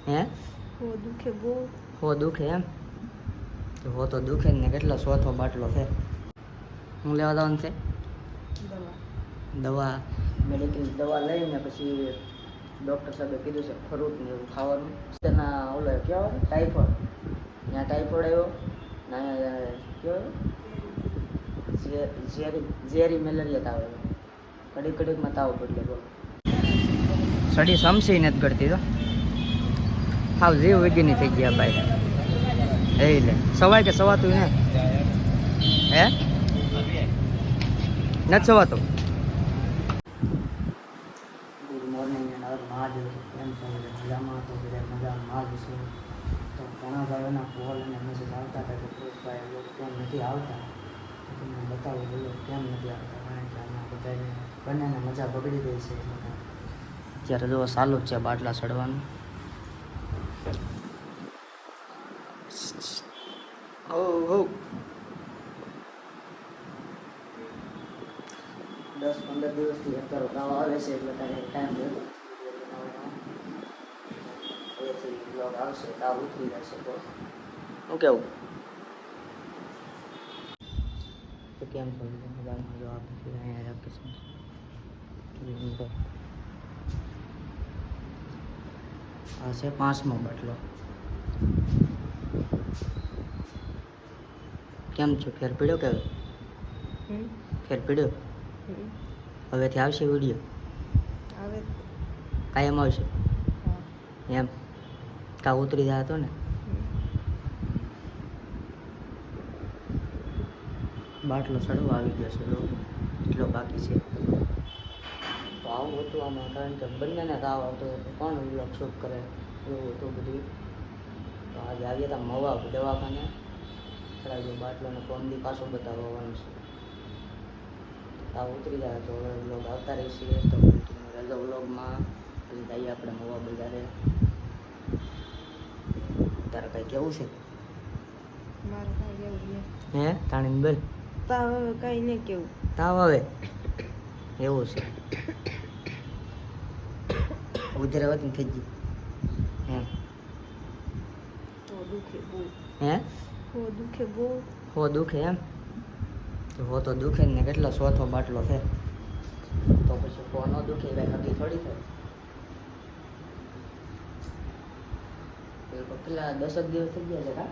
હે હો દુખે એમ તો હો તો દુખે ને કેટલો ચોથો બાટલો છે હું લેવા જવાનું છે દવા મેડિકલ દવા લઈને પછી ડૉક્ટર સાહેબે કીધું છે ફ્રૂટ ને એવું ખાવાનું તેના ઓલો કહેવાય ટાઈફોઇડ ત્યાં ટાઈફોઇડ આવ્યો ને કહેવાય ઝેરી મેલેરિયા તાવ આવ્યો કડીકમાં તાવ બદલે સડી સમસી નથી કરતી તો હાવ જીવ વિગીની થઈ ગયા ભાઈ એ લે સવાય કે સવાતું ને હે નથી સવાતું good morning and our Mahadev કેમ છો મજામાં તો બધા મજામાં જ છે તો ઘણા ભાઈઓના કોલ અને મેસેજ આવતા હતા કે પુરુષભાઈ લોકો કેમ નથી આવતા તો તમને બતાવું બોલો કેમ નથી આવતા કારણ કે આમાં બધાને બંનેને મજા બગડી ગઈ છે અત્યારે જો સારું જ છે બાટલા ચડવાનું હો 10-15 દિવસથી અત્યારે ગાવ આવે છે એટલે તારે ટાઈમ લેતો હવેથી બ્લોગ આવશે તાવ ઉતરી જશે તો શું કેવું તો કેમ છો મજામાં જો આપણે અહીંયા રાખીશું આ છે 5મો બાટલો કેમ છો ફેર પીડ્યો કે ફેર પીડ્યો હવેથી આવશે વિડીયો આવે કાયમ આવશે એમ તાવ ઉતરી જાય તો ને બાટલો ચડવો આવી ગયો છે એટલો બાકી છે તો આવું હતું આમાં કારણ કે બંનેને તાવ આવતો હતો કોણ વ્લોગ શૂટ કરે એવું હતું બધું તો આજે આવ્યા હતા મવા દવાખાને ચડાવ્યો બાટલોને પમદી પાછો બતાવવાનું છે તાવ ઉતરી જાય તો હવે વ્લોગ આવતા રહીશું તો રજા વ્લોગમાં પછી જઈએ આપણે મવા બજારે તારે કંઈ કેવું છે મારે કાંઈ એવું નહીં હે તાણીને બોલ તાવ હવે કાંઈ નહીં કેવું તાવ આવે એવું છે ઉધરે વતન થઈ ગઈ એમ તો દુખે બહુ હે હો દુખે એમ તો હો તો દુખે ને કેટલો ચોથો બાટલો છે તો પછી હો ન દુખે ભાઈ નક્કી થોડી થાય પેલા 10 દિવસ થઈ ગયા છે કા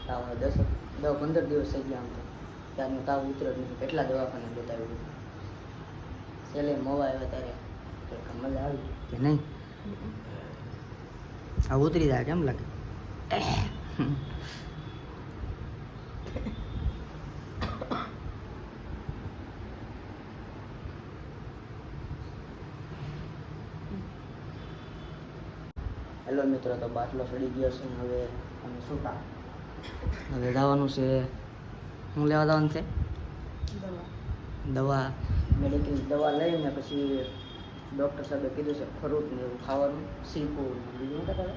તાવ 10-15 દિવસ થઈ ગયા આમ તો ત્યારનું તાવ ઉતર્યો નથી કેટલા દવાખાને બતાવ્યું છેલ્લે મોવા આવ્યા ત્યારે મજા આવી કે નહીં આ ઉતરી જાય કેમ લાગે હેલો મિત્રો તો બાટલો ચડી ગયો છે હવે અમે છૂટા હવે જવાનું છે શું લેવા જવાનું છે દવા મેડિકલ દવા લઈને પછી ડૉક્ટર સાહેબે કીધું છે ફ્રૂટ ને એવું ખાવાનું શીખવું બીજું શું કહેતા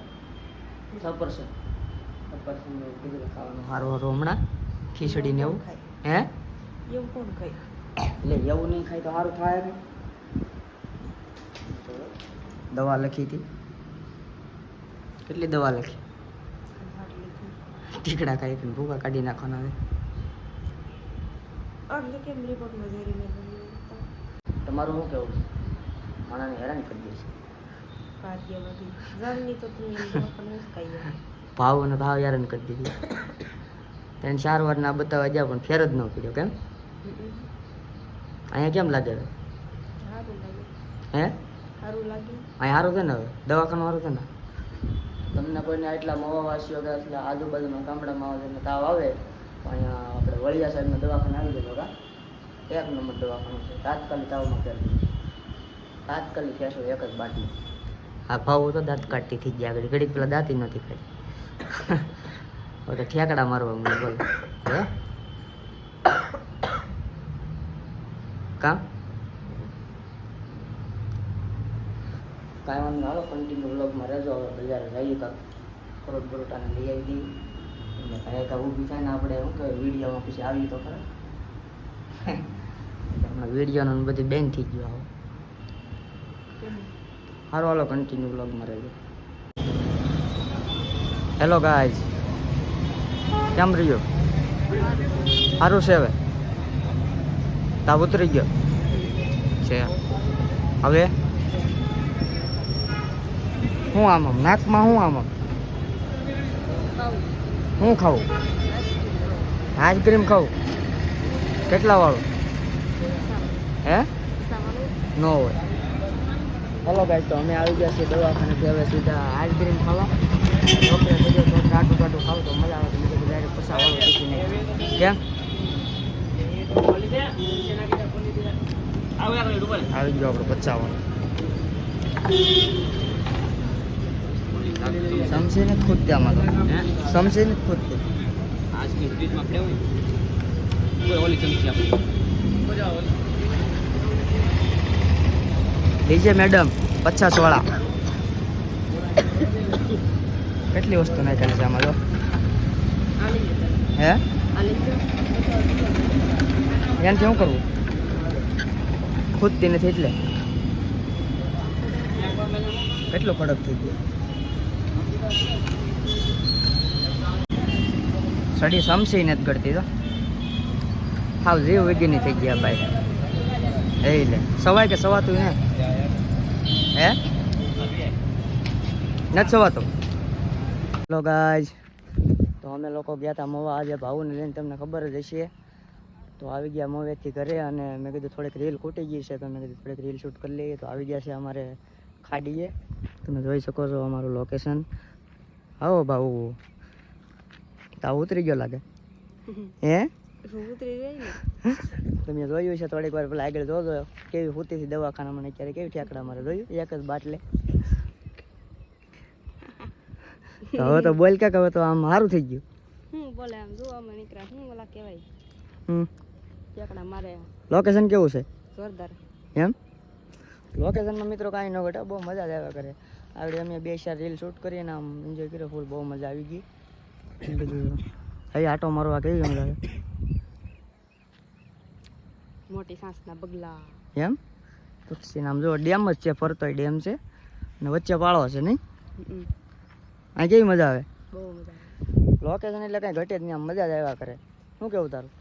સપરસન એવું કીધું કે ખાવાનું સારું સારું હમણાં ખીચડી ને એવું હે એવું કોણ ખાય એટલે એવું નહીં ખાય તો સારું થાય ને દવા લખી હતી કેટલી દવા લખી ટીકડા ખાઈ કે ભૂકા કાઢી નાખવાના આટલે કેમ રિપોર્ટમાં ઝેરી તમારું શું કેવું છે માણાને હેરાન કરી દે છે ભાગ્યમાંથી જાનની તો તું દવાખાને જ ખાઈ ભાવને ભાવ હેરાન કરી દીધી 3-4 વાર ના બતાવવા ગયા પણ ફેર જ ન પડ્યો કેમ અહીંયા કેમ લાગે સારું લાગે હે સારું લાગે અહીંયા સારું છે ને હવે દવાખાનું સારું છે ને તમને કોઈને આટલા મવાવાસીઓ કે એટલે આજુબાજુના ગામડામાં આવે એટલે તાવ આવે તો અહીંયા આપણે વળિયા સાહેબનો દવાખાને આવી જતો કા 1 નંબર દવાખાનું છે તાત્કાલિક તાવમાં ફેર તાત્કાલિક ફેસો એક જ બાટલી આ ભાવ તો દાંત કાઢતી થઈ ગયા આગળ ઘડીક પેલા દાંતી નથી ખાઈ હવે તો ઠેકડા મારવા મને બોલ હે કામ કાંઈ વાંધો હાલો કન્ટિન્યુ વ્લોગમાં રહેજો હવે બજારે જઈએ કાંક ફ્રૂટ બ્રૂટાને લઈ આવી દઈએ એટલે કાંઈ કાંઈ ઊભી થાય ને આપણે શું કહેવાય વિડીયોમાં પછી આવી તો ખરા હમણાં વિડીયોનું બધું બેન થઈ ગયું હવે સારું હાલો કન્ટિન્યુ વ્લોગમાં રહેજો હેલો ગાઈઝ, કેમ રહ્યો? સારું છે. તાવ ઉતરી ગયો છે. હવે શું આમ નાકમાં શું આમ શું ખાવું? આઈસ્ક્રીમ ખાવું? કેટલા વાળું? હે ન હોય. હેલો ગાઈઝ, તો અમે આવી ગયા છીએ દવાખાનેથી. હવે સીધા આઈસ્ક્રીમ ખાવા. ડૉક્ટરે કીધું તો કાટું કાટું ખાવ તો મજા આવે. તો મેં કીધું ડાયરેક્ટ પસાવાળું શીખી નહીં. કેમ આવી ગયો આપણે પચાવવાનું. સમસી ને ખુદ આમાં તો સમસી ને ખુદ ડીજે મેડમ 50 વાળા. કેટલી વસ્તુ નાખેલી છે આમાં? તો હે એનાથી શું કરવું? ખુદતી નથી એટલે કેટલો કડક થઈ ગયો. સડી સમસી નથી કરતી તો હાવ જીવ વિગીની થઈ ગયા ભાઈ. એ લે સવાય કે સવાતું ને? હે નથી સવાતું. હેલો ગાઈઝ, તો અમે લોકો ગયા હતા મવા આજે ભાવુને લઈને, તમને ખબર જ હશે. તો આવી ગયા મવેથી ઘરે અને મેં કીધું થોડીક રીલ ખૂટી ગઈ છે તો મેં કીધું થોડીક રીલ શૂટ કરી લઈએ. તો આવી ગયા છે અમારે ખાડીએ. તમે જોઈ શકો છો અમારું લોકેશન. આવો ભાવ તાવ ઉતરી ગયો લાગે. હે ઉતરી જાય ને. તમે જોયું છે થોડીક વાર પેલા આગળ જોજો કેવી હોતી હતી દવાખાનામાં અત્યારે કેવી ઠેકડા મારે. જોયું એક જ બાટલે. તો હવે તો બોલ કે હવે તો આમ સારું થઈ ગયું. બોલે આમ જોવામાં નીકળ્યા શું ઓલા કહેવાય ઠેકડા મારે. લોકેશન કેવું છે? જોરદાર. એમ લોકેશનમાં મિત્રો કાંઈ ન ઘટે, બહુ મજા જ આવ્યા કરે. આગળ અમે 2-4 રીલ શૂટ કરીને આમ એન્જોય કર્યો ફૂલ. બહુ મજા આવી ગઈ. અહીં આટો મારવા કેવી મજા આવે. મોટી સાંસના બગલા. એમ પછી આમ જો ડેમ જ છે, ફરતોય ડેમ છે અને વચ્ચે પાળો છે નહીં? અહીં કેવી મજા આવે. બહુ મજા આવે. લોકેશન એટલે કાંઈ ઘટે જ નહીં, આમ મજા જ આવ્યા કરે. શું કેવું તારું?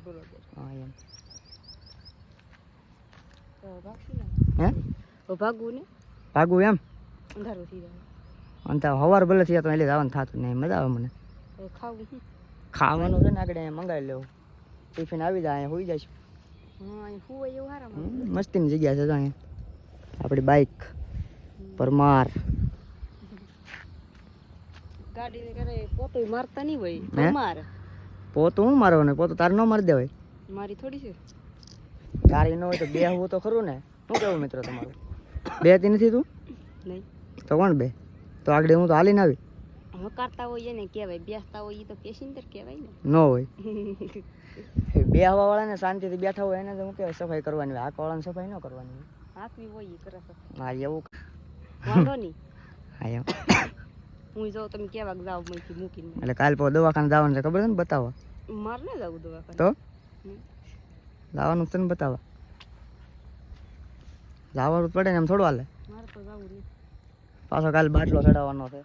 બરોબર. હા એમ. હે ભાગવું ને ભાગવું એમ અંધારું થઈ જાય. અને ત્યાં સવાર ભલે થયા તો એટલે જવાનું થતું નહીં. મજા આવે મને. ખાવું ખાવાનું છે ને આગળ અહીંયા મંગાવી લેવું. ટિફિન આવી જાય, અહીંયા હોઈ જાય. હા અહીં ફૂવાય એવું હારા મસ્તીની જગ્યા છે. તો અહીંયા આપણી બાઇક પરમાર. ગાડીને કરે પોતું મારતા નહીં હોય. હે? માર પોતું હું મારવાનું? પોતું તારે ન મારી દેવાય. મારી થોડી છે. તારી ન હોય તો બેહવું તો ખરું ને. શું કેવું મિત્રો તમારું? બેતી નથી તું? નહીં તો કોણ બે? તો આગળ હું તો હાલીને આવી. હકારતા હોય એને કહેવાય, બેસતા હોય એ તો પેસેન્જર કહેવાય ને. ન હોય. બે હવા વાળાને શાંતિથી બેઠા હોય એને તો શું કહેવાય સફાઈ કરવાની હોય. આંખ વાળાને સફાઈ ન કરવાની હોય. હાથવી હોય એ કરે છે. હા એવું. વાંધો નહીં. હા એમ. હું જાઉં તમે કેવા જાવ મયથી મૂકીને. એટલે કાલ પર દવાખાને જવાનું છે ખબર છે ને? બતાવવા માર ને જાવું દવાખાને. તો જવાનું છે ને બતાવવા. જવાનું પડે ને એમ થોડું હાલે. મારે તો જાવું નહીં. પાછો કાલ બાટલો ચડાવવાનો છે.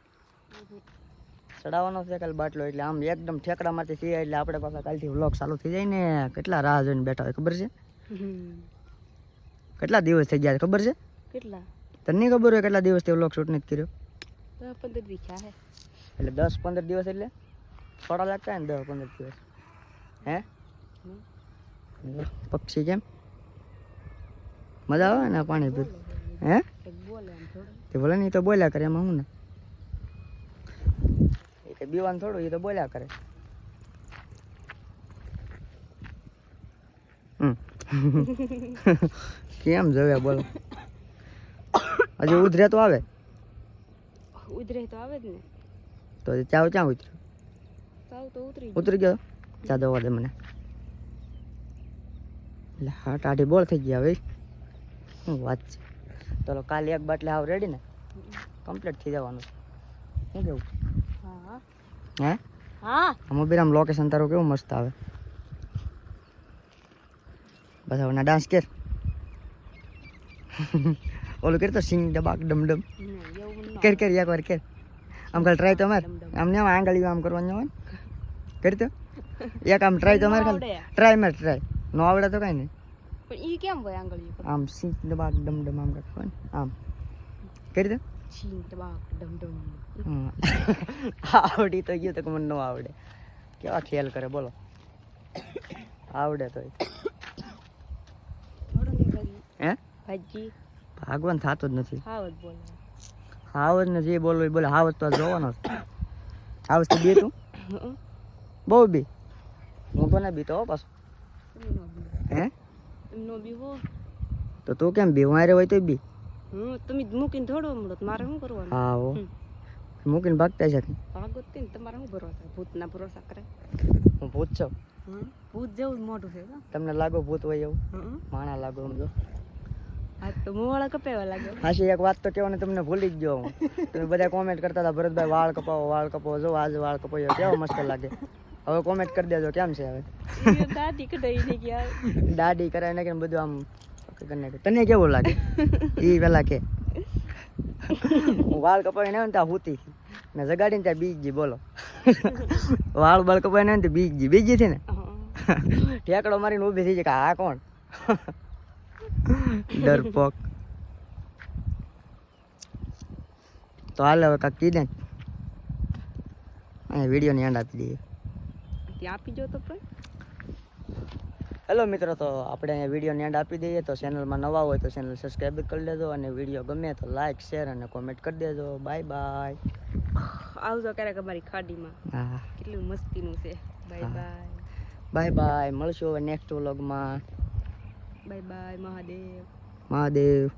ચડાવવાનો છે કાલ બાટલો. એટલે આમ એકદમ ઠેકડા માંથી થયા એટલે આપણે પાછા કાલથી વ્લોગ ચાલુ થઈ જાય ને. કેટલા રાહ જોઈને બેઠા હોય ખબર છે? કેટલા દિવસ થઈ ગયા ખબર છે? કેટલા? તને નહીં ખબર હોય કેટલા દિવસથી વ્લોગ શૂટ નથી કર્યો? 10-15 દી થયા હે. એટલે 10-15 દિવસ એટલે થોડા લાગતા હોય ને 10-15 દિવસ. હે પક્ષી કેમ મજા આવે ને પાણી પી? હે બોલે આમ થોડું. તે ભલે નહીં તો બોલ્યા કરે એમાં હું ને. એ કે બીવાનું થોડું, એ તો બોલ્યા કરે. કેમ જોવે બોલો. હજી ઉધરે તો આવે. ઉધરે તો આવે જ ને. તો ચાવ ક્યાં ઉતર્યો? સાવ તો ઉતરી ગયો. ચા દવા દે મને. એટલે હા ટાઢી બોળ થઈ ગયા ભાઈ. શું વાત છે. ચલો કાલે એક બાટલે આવ રેડી ને કમ્પ્લીટ થઈ જવાનું. શું કેવું? હા હે હા મોબીરામ લોકેશન તારું કેવું મસ્ત આવે. બસ હવે ડાન્સ કર. ઓલું કરી તો સિંગ ડબાક ડમ ડમ. એવું કર કર એકવાર કર આમ કર ટ્રાય તો માર આમ ને આંગળીઓ આમ કરવાનું હોય કરી તો એક આમ ટ્રાય તો માર ખાલી ટ્રાય માર ટ્રાય નો આવડે તો કઈ નહીં પણ ઈ કેમ હોય આંગળીઓ આમ સિંહ દબાક ડમ ડમ આમ કરતો ને આમ કરી દો છીન ટબાક ડમ ડમ આવડી તો ગયું તો કે મને ન આવડે કેવા ખ્યાલ કરે બોલો આવડે તો થોડું નહીં કરી હે ભાજી ભાગવાન થતું જ નથી હાવત બોલે હાવજ ને જે બોલવું એ બોલે હાવજ તો જોવાનો હાવજ તો બે તું બહુ બી હું તો ના બીતો હો પાછું તમે નો બી હે તમે નો બી હો તો તું કેમ બી મારે હોય તો બી તમે મૂકીને થોડો મળો મારે શું કરવાનું હા હો મૂકીને ભાગતા છે ભાગો તે ને તમારે શું ભરોસા ભૂતના ભરોસા કરે હું ભૂત છું ભૂત જેવું જ મોટું છે તમને લાગો ભૂત હોય એવું માણા લાગો સમજો હા તો મોવાળા કપાવા લાગે હાશી એક વાત તો કહેવાની તમને ભૂલી જ ગયો હું તમે બધા કોમેન્ટ કરતા હતા ભરતભાઈ વાળ કપાવો જો આજે વાળ કપાયો કેવો મસ્ત લાગે હવે કોમેન્ટ કરી દેજો કેમ છે હવે દાદી કઢાઈ ને ગયા દાઢી કરાવી નાખીને બધું આમ કરી નાખ્યું તને કેવું લાગે એ પેલા કે હું વાળ કપાવી ને ત્યાં હુતી ને જગાડીને ત્યાં બીજી બોલો વાળ બાળ કપાવી ને તો બીજી થી ને ઠેકડો મારીને ઊભી થઈ જાય કે આ કોણ ડરપોક તો હાલ હવે કાંક કીધે અહીંયા વિડીયોની એન્ડ આપી દઈએ ત્યાં આપી જો તો પણ હેલો મિત્રો તો આપણે અહીંયા વિડીયોની એન્ડ આપી દઈએ તો ચેનલમાં નવા હોય તો ચેનલ સબસ્ક્રાઈબ કરી લેજો અને વિડીયો ગમે તો લાઈક શેર અને કોમેન્ટ કરી દેજો બાય બાય આવજો ક્યારેક અમારી ખાડીમાં હા કેટલું મસ્તીનું છે બાય બાય બાય બાય મળશું હવે નેક્સ્ટ વ્લોગમાં બાય બાય મહાદેવ મહાદેવ